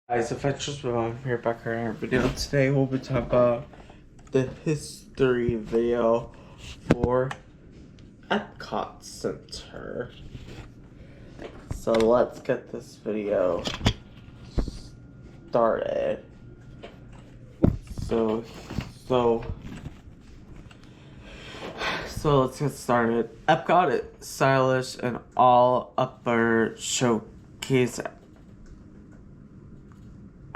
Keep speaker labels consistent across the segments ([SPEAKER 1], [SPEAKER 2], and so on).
[SPEAKER 1] Guys, Adventures with I'm here back in our video. Today we'll be talking about the history video for EPCOT Center. So let's get this video started. So let's get started. EPCOT is stylish and all upper showcase,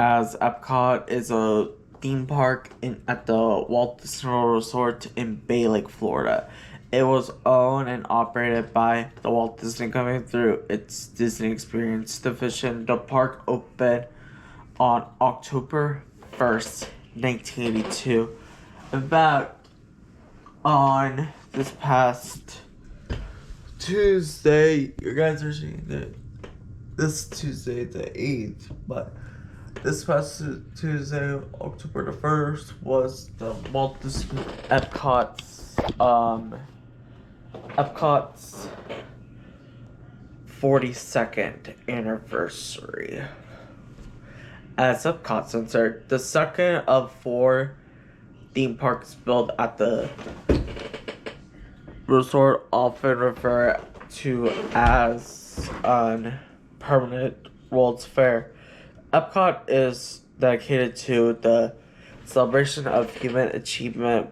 [SPEAKER 1] as Epcot is a theme park at the Walt Disney World Resort in Bay Lake, Florida. It was owned and operated by the Walt Disney Company through its Disney Experience division. The park opened on October 1st, 1982. About on this past Tuesday, you guys are seeing it this Tuesday the 8th, but this past Tuesday, October the 1st, was the Walt Disney Epcot's 42nd anniversary. As Epcot Center, the second of four theme parks built at the resort, often referred to as a permanent World's Fair. Epcot is dedicated to the celebration of human achievement,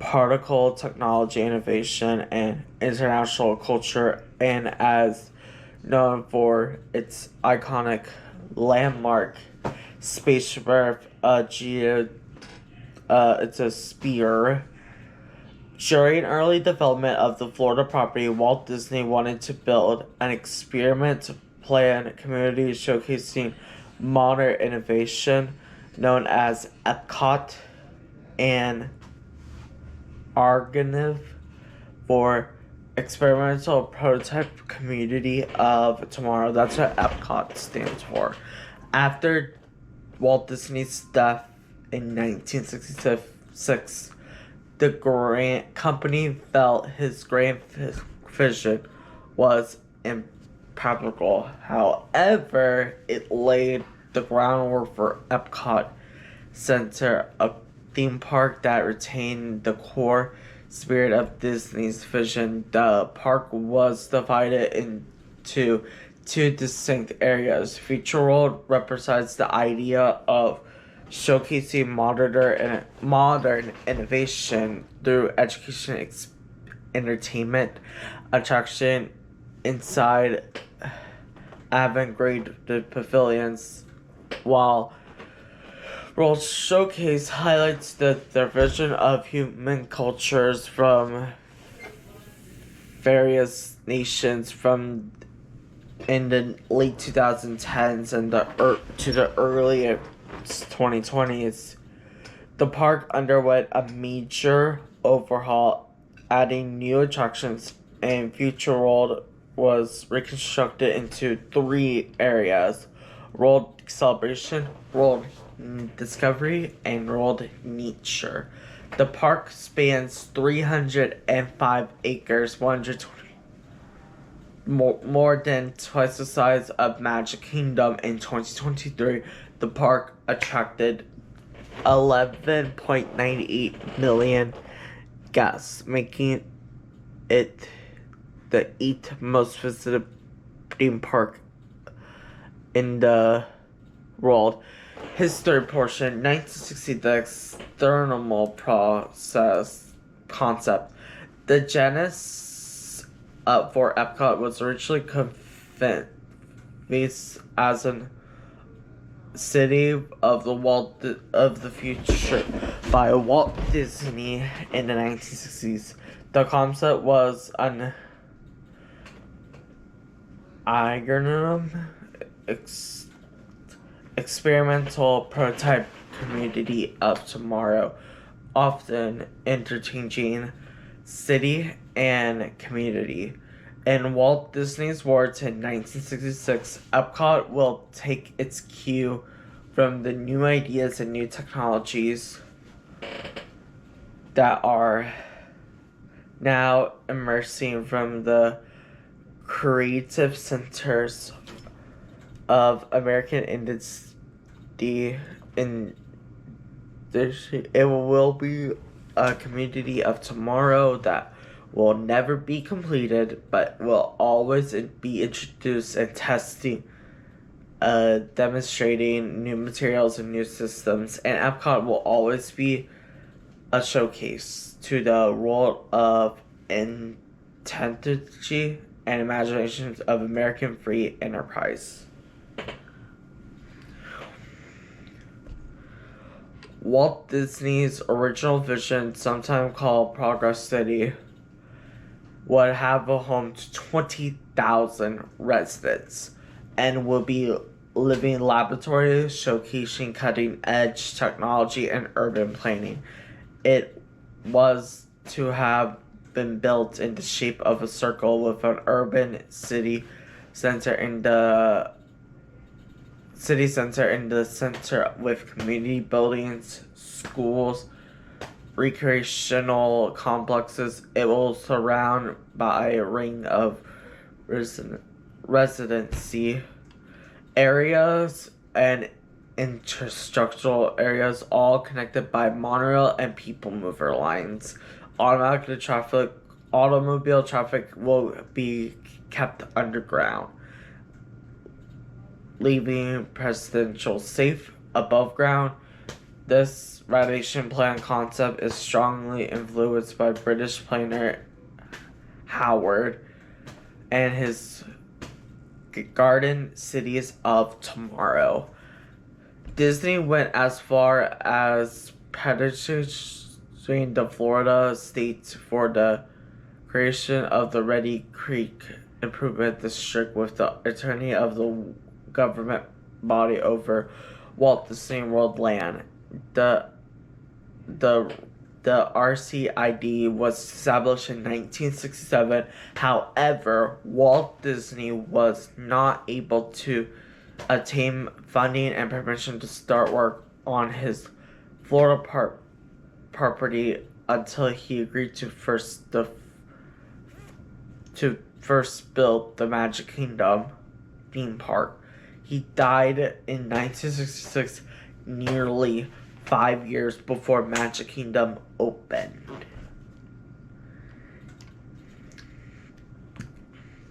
[SPEAKER 1] particle technology innovation, and international culture, and as known for its iconic landmark spaceship, it's a spear. During early development of the Florida property, Walt Disney wanted to build an experiment plan community showcasing modern innovation known as EPCOT and Argonne for experimental prototype community of tomorrow. That's what EPCOT stands for. After Walt Disney's death in 1966, the Grant Company felt his grand vision was impractical. However, it laid the groundwork for Epcot Center, a theme park that retained the core spirit of Disney's vision. The park was divided into two distinct areas. Future World represents the idea of showcasing modern innovation through education, entertainment, attraction inside avant-garde pavilions, while World Showcase highlights the vision of human cultures from various nations from in the late 2010s and to the early 2020s. The park underwent a major overhaul, adding new attractions, and Future World was reconstructed into three areas: World Celebration, World Discovery, and World Nature. The park spans 305 acres, 120 more than twice the size of Magic Kingdom. In 2023, the park attracted 11.98 million guests, making it the 8th most visited theme park in the world. History portion: 1960, the external process concept. The genesis for Epcot was originally conceived as a city of the future by Walt Disney in the 1960s. The concept was an experimental prototype community of tomorrow, often interchanging city and community. In Walt Disney's words in 1966, Epcot will take its cue from the new ideas and new technologies that are now emerging from the creative centers of American industry. In it will be a community of tomorrow that will never be completed, but will always be introduced and testing, demonstrating new materials and new systems. And EPCOT will always be a showcase to the world of intensity and imaginations of American free enterprise. Walt Disney's original vision, sometimes called Progress City, would have a home to 20,000 residents and would be living laboratories showcasing cutting edge technology and urban planning. It was to have been built in the shape of a circle with an urban city center in the center with community buildings, schools, recreational complexes. It will surround by a ring of residency areas and infrastructural areas, all connected by monorail and people mover lines. Automobile traffic will be kept underground, leaving presidential safe above ground. This radiation plan concept is strongly influenced by British planner Howard and his Garden Cities of Tomorrow. Disney went as far as petitioning the Florida state for the creation of the Reedy Creek Improvement District with the attorney of the government body over Walt Disney World land. The RCID was established in 1967. However, Walt Disney was not able to obtain funding and permission to start work on his Florida property until he agreed to first build the Magic Kingdom theme park. He died in 1966, nearly 5 years before Magic Kingdom opened.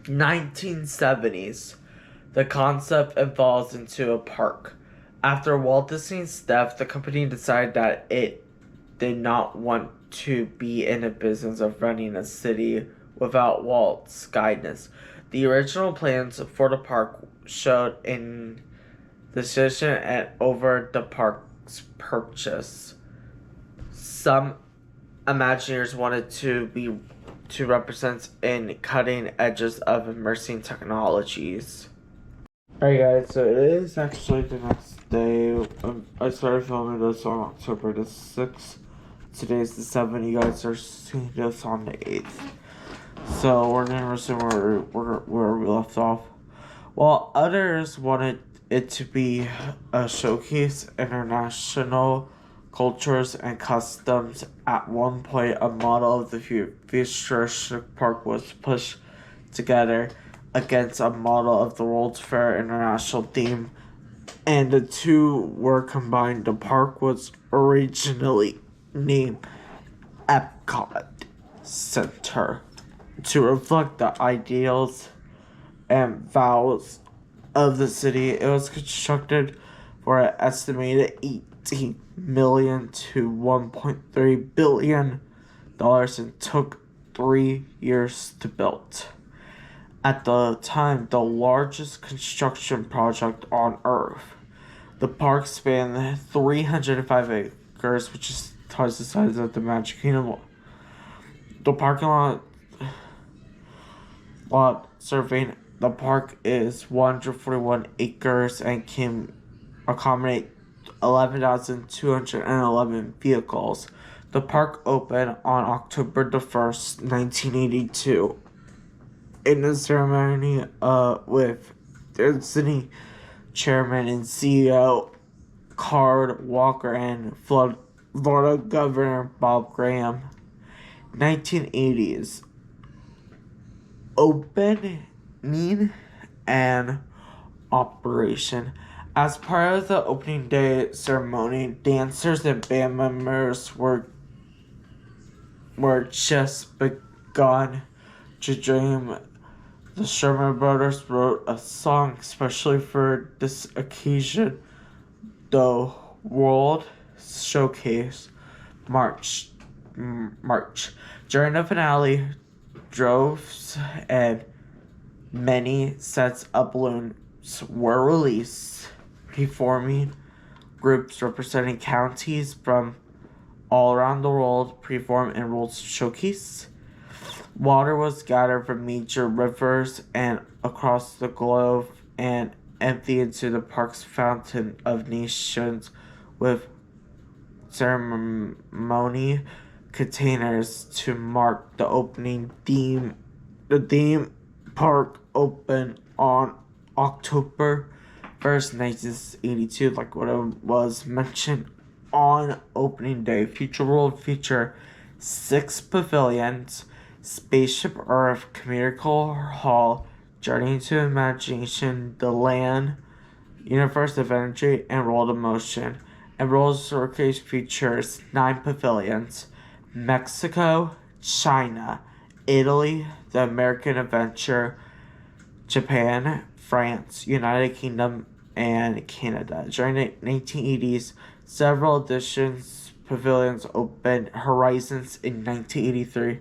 [SPEAKER 1] 1970s. The concept evolves into a park. After Walt Disney's death, the company decided that it did not want to be in the business of running a city without Walt's guidance. The original plans for the park showed indecision and over the park's purchase. Some Imagineers wanted to represent in cutting edges of immersing technologies. Alright guys, so it is actually the next day. I started filming this on October the 6th. Today's the 7th. You guys are seeing this on the 8th. So we're going to resume where we left off. While others wanted it to be a showcase international cultures and customs, at one point a model of the futuristic park was pushed together against a model of the World's Fair International theme, and the two were combined. The park was originally named EPCOT Center to reflect the ideals and values of the city. It was constructed for an estimated $18 million to $1.3 billion and took 3 years to build. At the time, the largest construction project on Earth. The park spanned 305 acres, which is twice the size of the Magic Kingdom. The parking lot surveying the park is 141 acres and can accommodate 11,211 vehicles. The park opened on October the 1st, 1982. In a ceremony with Disney Chairman and CEO Card Walker and Florida Governor Bob Graham. 1980s. Opening and operation. As part of the opening day ceremony, dancers and band members were just begun to dream. The Sherman Brothers wrote a song especially for this occasion, the World Showcase March. During the finale, droves and many sets of balloons were released, performing groups representing counties from all around the world performed in World Showcase. Water was gathered from major rivers and across the globe and emptied into the park's fountain of nations with ceremony containers to mark the opening theme. The theme park opened on October 1st, 1982, like what it was mentioned on opening day. Future World featured 6 pavilions: Spaceship Earth, Communal Hall, Journey into Imagination, The Land, Universe of Energy, and World of Motion. And World Showcase features 9 pavilions: Mexico, China, Italy, the American Adventure, Japan, France, United Kingdom, and Canada. During the 1980s, several additions pavilions opened: Horizons in 1983,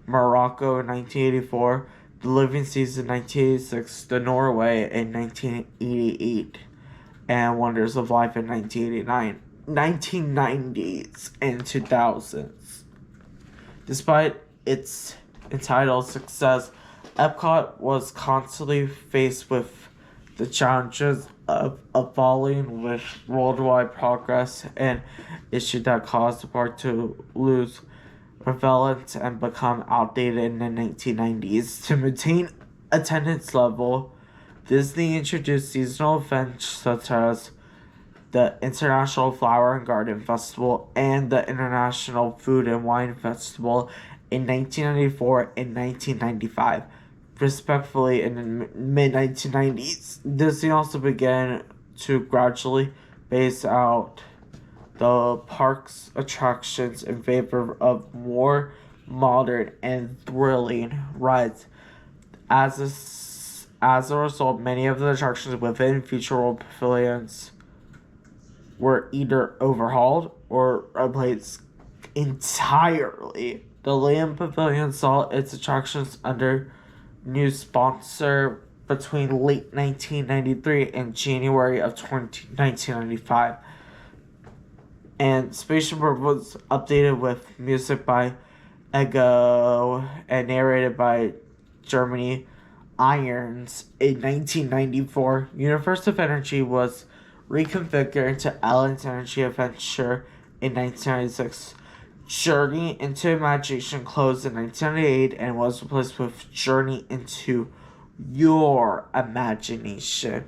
[SPEAKER 1] Morocco in 1984, The Living Seas in 1986, The Norway in 1988, and Wonders of Life in 1989, 1990s, and 2000s. Despite its entitled success, EPCOT was constantly faced with the challenges of following with worldwide progress and issues that caused the park to lose relevance and become outdated in the 1990s. To maintain attendance level, Disney introduced seasonal events such as the International Flower and Garden Festival and the International Food and Wine Festival in 1994 and 1995. Respectively, in the mid-1990s, Disney also began to gradually phase out the park's attractions in favor of more modern and thrilling rides. As a result, many of the attractions within Future World pavilions were either overhauled or replaced entirely. The Land Pavilion saw its attractions under new sponsor between late 1993 and January of 1995. And Spaceship Earth was updated with music by Ego and narrated by Jeremy Irons in 1994. Universe of Energy was reconfigured into Alan's Energy Adventure in 1996. Journey into Imagination closed in 1998 and was replaced with Journey into Your Imagination.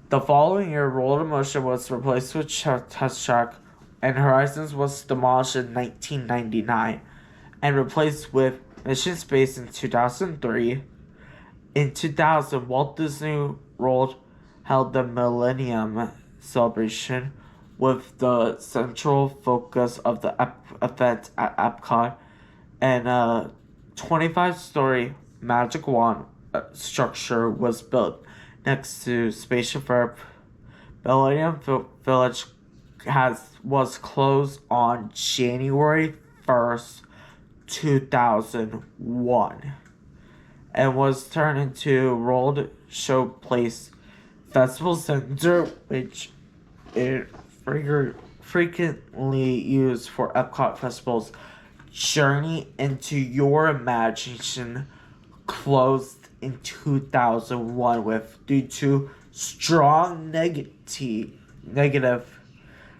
[SPEAKER 1] The following year, World of Motion was replaced with Test Track, and Horizons was demolished in 1999 and replaced with Mission Space in 2003. In 2000, Walt Disney World held the Millennium Celebration with the central focus of the event at EPCOT, and a 25-story magic wand structure was built next to Spaceship Earth. Millennium Village was closed on January 1st, 2001, and was turned into World Showplace Festival Center, which is frequently used for EPCOT festivals. Journey into Your Imagination closed in 2001 due to strong negative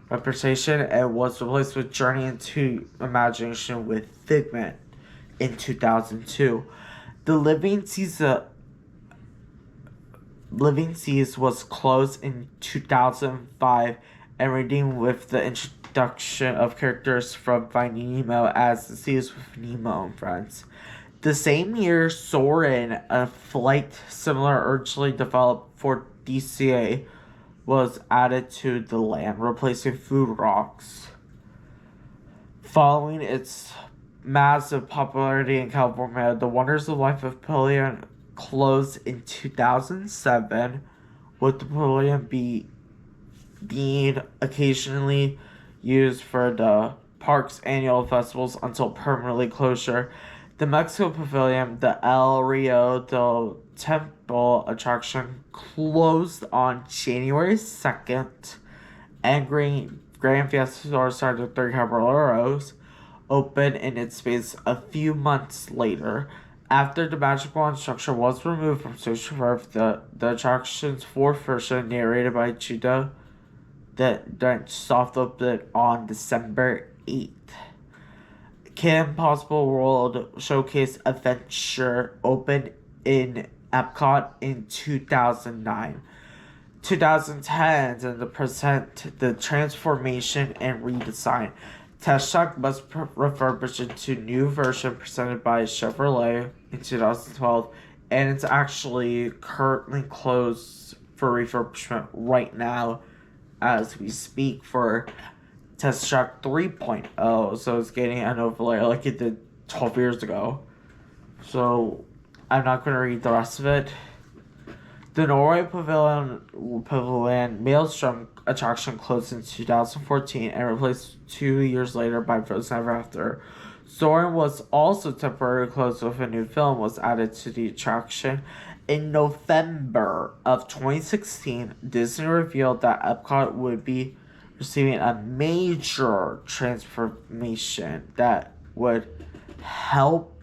[SPEAKER 1] reputation, and was replaced with Journey into Imagination with Figment in 2002. The Living Seas was closed in 2005 and redeemed with the introduction of characters from Finding Nemo as the Seas with Nemo and Friends. The same year, Soarin', a flight similar originally developed for DCA was added to the land, replacing food rocks. Following its massive popularity in California, the Wonders of Life of Pavilion closed in 2007, with the pavilion being occasionally used for the park's annual festivals until permanently closure. The Mexico Pavilion, the El Rio del Temple attraction, closed on January 2nd, and Grand Fiesta started 3 Caballeros opened in its space a few months later. After the Magic Wand structure was removed from Social Reserve, the attraction's fourth version, narrated by Judah, that soft opened on December 8th. Kim Possible World Showcase Adventure opened in EPCOT in 2009. 2010 and the present the transformation and redesign. Test Track was refurbished into new version presented by Chevrolet in 2012, and it's actually currently closed for refurbishment right now as we speak for Test Track 3.0. So it's getting an overlay like it did 12 years ago. So I'm not going to read the rest of it. The Norway Pavilion Maelstrom attraction closed in 2014 and replaced 2 years later by Frozen Ever After. Soarin' was also temporarily closed with a new film was added to the attraction. In November of 2016, Disney revealed that EPCOT would be receiving a major transformation that would help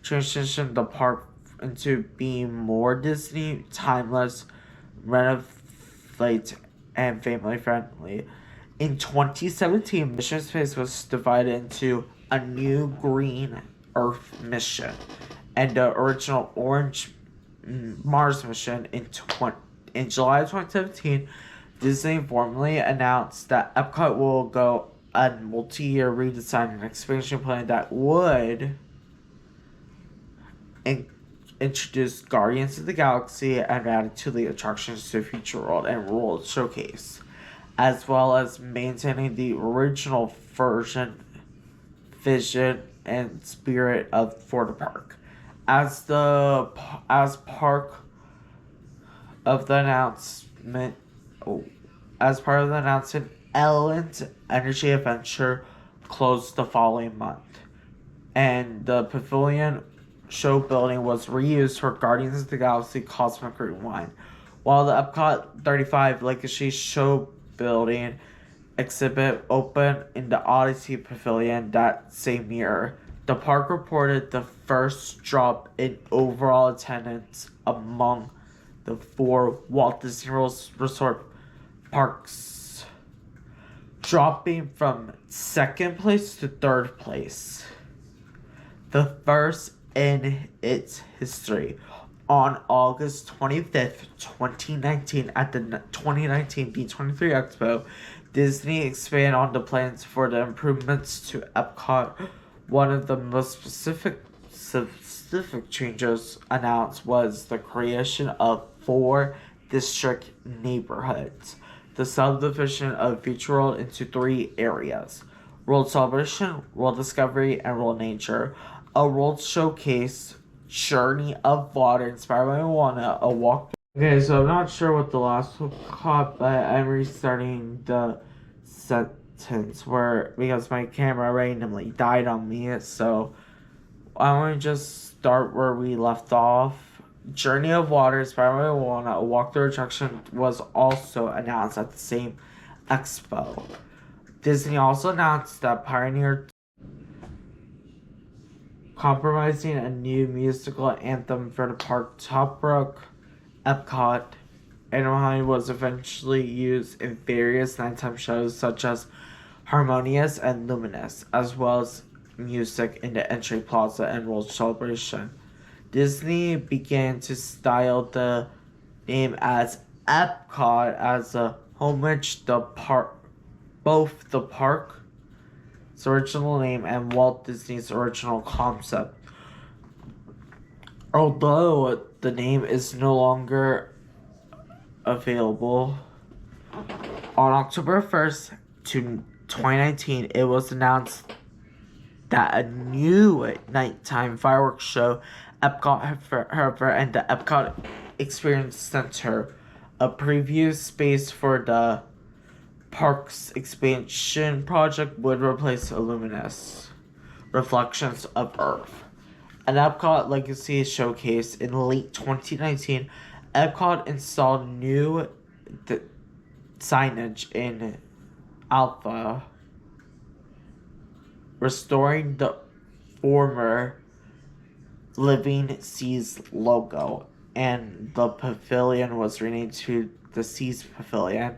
[SPEAKER 1] transition the park into being more Disney, timeless, renovate, and family friendly. In 2017, Mission Space was divided into a new Green Earth mission and the original Orange Mars mission. In July of 2017, Disney formally announced that EPCOT will go a multi-year redesign and expansion plan that would introduce Guardians of the Galaxy and added to the attractions to Future World and World Showcase, as well as maintaining the original vision and spirit for the park. As part of the announcement, Ellen's Energy Adventure closed the following month, and the pavilion show building was reused for Guardians of the Galaxy Cosmic Rewind, while the EPCOT 35 Legacy show building exhibit opened in the Odyssey Pavilion that same year. The park reported the first drop in overall attendance among the 4 Walt Disney World Resort parks, dropping from 2nd place to 3rd place. The first in its history. On August 25th, 2019, at the 2019 D23 Expo, Disney expanded on the plans for the improvements to EPCOT. One of the most specific changes announced was the creation of 4 district neighborhoods, the subdivision of Future World into 3 areas: World Celebration, World Discovery, and World Nature. A World Showcase, Journey of Water, inspired by Moana, a walk. Okay, so I'm not sure what the last one caught, but I'm restarting the sentence because my camera randomly died on me, so I want to just start where we left off. Journey of Water, inspired by Moana, a walkthrough attraction, was also announced at the same expo. Disney also announced that Pioneer compromising a new musical anthem for the park, Top Rock EPCOT, and was eventually used in various nighttime shows such as Harmonious and Luminous, as well as music in the Entry Plaza and World Celebration. Disney began to style the name as EPCOT as a homage to both the park's original name and Walt Disney's original concept. Although the name is no longer available. On October 1st, 2019, it was announced that a new nighttime fireworks show, EPCOT, and the EPCOT Experience Center, a preview space for the park's expansion project, would replace Illuminous Reflections of Earth. An EPCOT Legacy showcase in late 2019, EPCOT installed new signage in Alpha, restoring the former Living Seas logo, and the pavilion was renamed to the Seas Pavilion.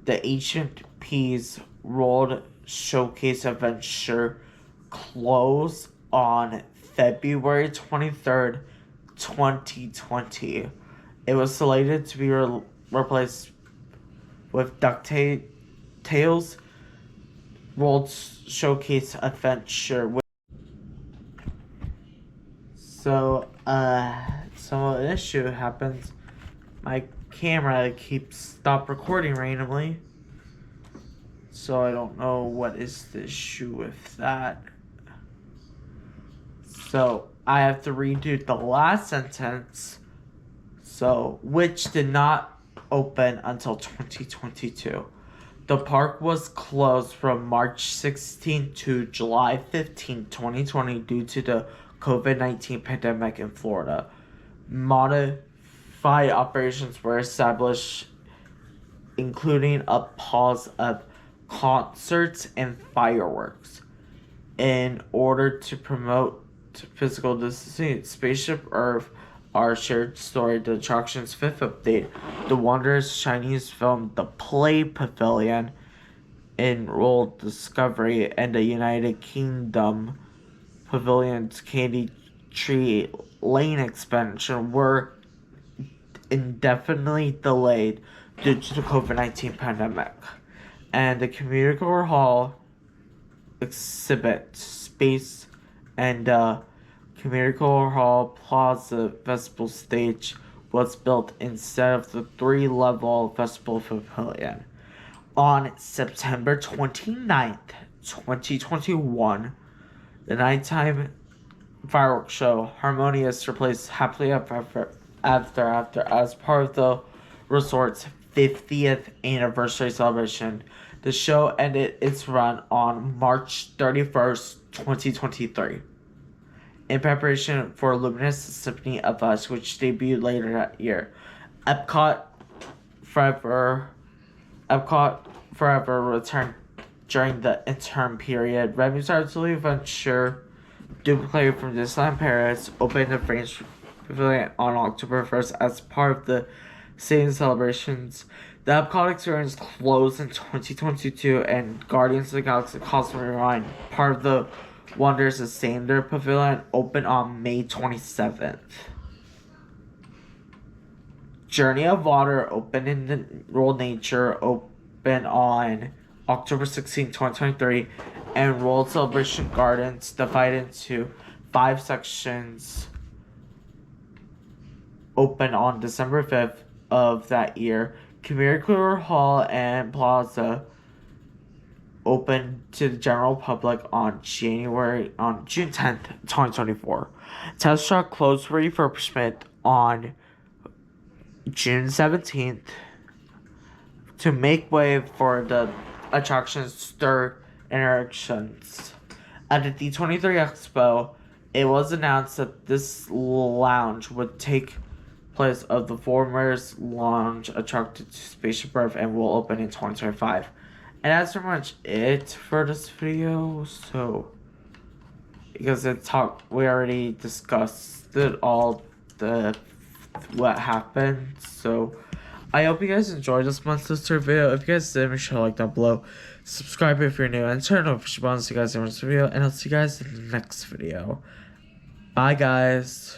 [SPEAKER 1] The Ancient Peas World Showcase Adventure closed on February 23rd, 2020. It was slated to be replaced with DuckTales World Showcase Adventure. So, some issue happens. My camera keeps stop recording randomly. So I don't know what is the issue with that. So I have to redo the last sentence. So, which did not open until 2022. The park was closed from March 16 to July 15, 2020 due to the COVID-19 pandemic in Florida. Modified operations were established, including a pause of concerts and fireworks. In order to promote physical distancing, Spaceship Earth, our shared story, the attraction's fifth update, the wondrous Chinese film The Play Pavilion, in World Discovery, and the United Kingdom Pavilion's Candy Tree Lane expansion were indefinitely delayed due to the COVID-19 pandemic. And the Community Hall exhibit space and Community Hall Plaza Festival stage was built instead of the 3-level festival pavilion. On September 29th, 2021, the nighttime fireworks show Harmonious replaced Happily Ever After as part of the resort's 50th anniversary celebration. The show ended its run on March 31st, 2023. In preparation for Luminous Symphony of Us, which debuted later that year. EPCOT Forever returned during the interim period. Revenue started to leave Venture duplicated from Disneyland Paris, opened the French Pavilion on October 1st as part of the same celebrations. The EPCOT Experience closed in 2022, and Guardians of the Galaxy Cosmic Rewind, part of the Wonders of Sander Pavilion, opened on May 27th. Journey of Water, opened in the World Nature, opened on October 16, 2023, and World Celebration Gardens, divided into 5 sections, opened on December 5th of that year. Community Hall and Plaza opened to the general public on June 10th, 2024. Test Track closed for refurbishment on June 17th to make way for the attraction's third iterations. At the D23 Expo, it was announced that this lounge would take place of the former lounge attracted to Spaceship Earth and will open in 2025. And that's pretty much it for this video. So, because we already discussed all what happened. So, I hope you guys enjoyed this month's video. If you guys did, make sure to like down below, subscribe if you're new, and turn on notification buttons so you guys never miss a video. And I'll see you guys in the next video. Bye, guys.